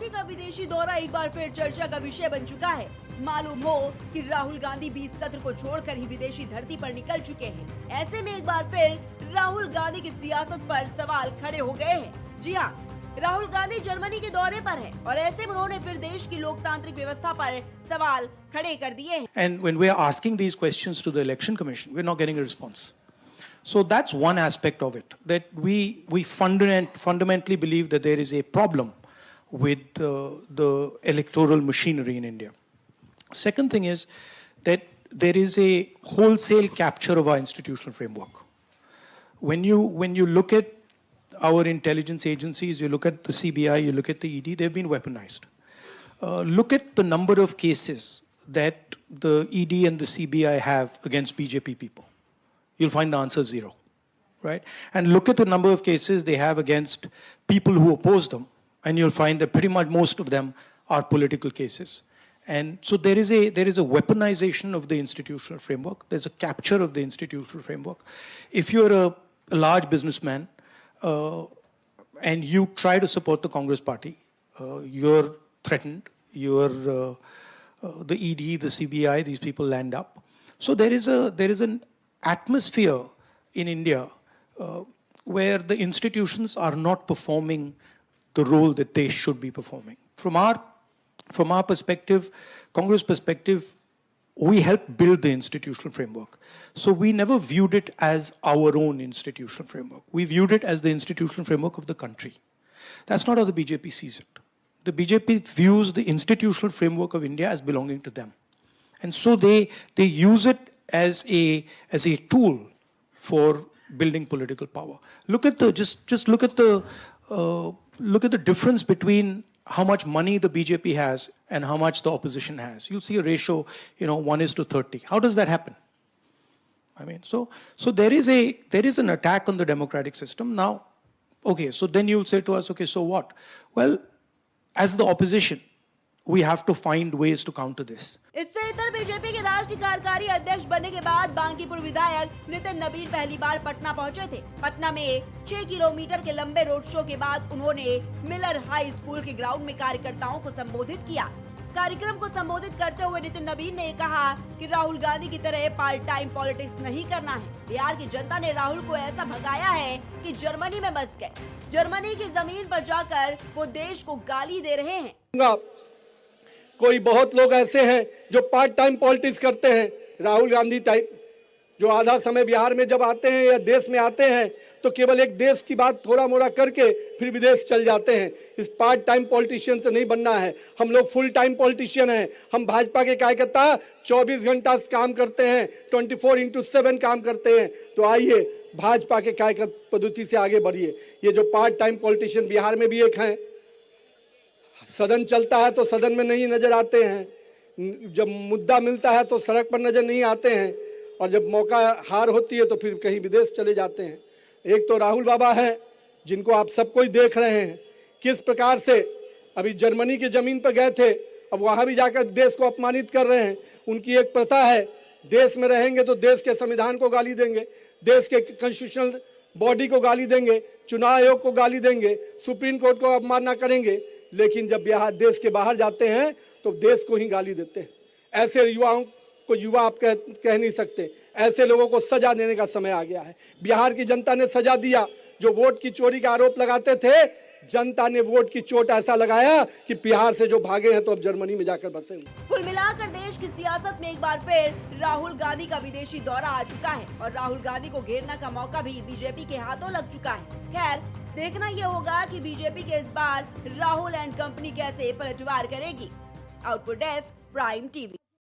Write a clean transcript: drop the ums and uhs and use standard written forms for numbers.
गांधी का विदेशी दौरा एक बार फिर चर्चा का विषय बन चुका है। मालूम हो कि राहुल गांधी 20 सत्र को छोड़कर ही विदेशी धरती पर निकल चुके हैं। ऐसे में एक बार फिर राहुल गांधी की सियासत पर सवाल खड़े हो गए हैं। जी हाँ, राहुल गांधी जर्मनी के दौरे पर हैं और ऐसे में उन्होंने फिर देश की लोकतांत्रिक व्यवस्था पर सवाल खड़े कर दिए हैं। And when we are asking these questions to the Election Commission, we're not getting a response. So that's one aspect of it, that we fundamentally believe that there is a problem with the electoral machinery in India. Second thing is that there is a wholesale capture of our institutional framework. When you look at our intelligence agencies, you look at the CBI, you look at the ED, they've been weaponized. Look at the number of cases that the ED and the CBI have against BJP people. You'll find the answer zero, right? And look at the number of cases they have against people who oppose them, and you'll find that pretty much most of them are political cases. And so there is a weaponization of the institutional framework. There's a capture of the institutional framework. If you're a large businessman and you try to support the Congress party, you're threatened. The ED, the CBI, these people land up. So there is an atmosphere in India where the institutions are not performing the role that they should be performing. From our perspective, Congress perspective, we helped build the institutional framework. So we never viewed it as our own institutional framework. We viewed it as the institutional framework of the country. That's not how the BJP sees it. The BJP views the institutional framework of India as belonging to them. And so they use it as a tool for building political power. Look at the difference between how much money the BJP has and how much the opposition has. You'll see a ratio, 1:30. How does that happen? I mean, so there is an attack on the democratic system. Now, okay, so then you'll say to us, okay, so what? Well, as the opposition, we have to find ways to counter this. इससे इतर BJP के राष्ट्रीय कार्यकारी अध्यक्ष बनने के बाद बांकीपुर विधायक नितिन नबीन पहली बार पटना पहुंचे थे। पटना में 6 किलोमीटर के लंबे रोड शो के बाद उन्होंने मिलर हाई स्कूल के ग्राउंड में कार्यकर्ताओं को संबोधित किया। कार्यक्रम को संबोधित करते हुए नितिन नबीन ने कहा कि राहुल गांधी की तरह पार्ट टाइम पॉलिटिक्स नहीं करना है। बिहार की जनता ने राहुल को ऐसा भगाया है कि जर्मनी में बस गए। जर्मनी की जमीन पर जाकर वो देश को गाली दे रहे हैं। कोई बहुत लोग ऐसे हैं जो पार्ट टाइम पॉलिटिक्स करते हैं, राहुल गांधी टाइप, जो आधा समय बिहार में जब आते हैं या देश में आते हैं तो केवल एक देश की बात थोड़ा मोड़ा करके फिर विदेश चल जाते हैं। इस पार्ट टाइम पॉलिटिशियन से नहीं बनना है। हम लोग फुल टाइम पॉलिटिशियन हैं। हम भाजपा के कार्यकर्ता 24 घंटा काम करते हैं, 24/7 काम करते हैं। तो आइए भाजपा के कार्यकर्ता पद्धति से आगे बढ़िए। ये जो पार्ट टाइम पॉलिटिशियन बिहार में भी एक हैं, सदन चलता है तो सदन में नहीं नजर आते हैं, जब मुद्दा मिलता है तो सड़क पर नजर नहीं आते हैं, और जब मौका हार होती है तो फिर कहीं विदेश चले जाते हैं। एक तो राहुल बाबा हैं जिनको आप सब कोई देख रहे हैं किस प्रकार से अभी जर्मनी की जमीन पर गए थे, अब वहां भी जाकर देश को अपमानित कर रहे हैं। उनकी एक प्रथा है, देश में रहेंगे तो देश के संविधान को गाली देंगे, देश के कॉन्स्टिट्यूशनल बॉडी को गाली देंगे, चुनाव आयोग को गाली देंगे, सुप्रीम कोर्ट को अवमानना करेंगे। लेकिन जब बिहार देश के बाहर जाते हैं तो देश को ही गाली देते हैं। ऐसे युवाओं को युवा आप कह नहीं सकते। ऐसे लोगों को सजा देने का समय आ गया है। बिहार की जनता ने सजा दिया। जो वोट की चोरी का आरोप लगाते थे, जनता ने वोट की चोट ऐसा लगाया कि बिहार से जो भागे हैं तो अब जर्मनी में जाकर बसे हुए। कुल मिलाकर देश की सियासत में एक बार फिर राहुल गांधी का विदेशी दौरा आ चुका है और राहुल गांधी को घेरने का मौका भी बीजेपी के हाथों लग चुका है। खैर, देखना यह होगा कि बीजेपी के इस बार राहुल एंड कंपनी कैसे पलटवार करेगी। Output desk, prime TV.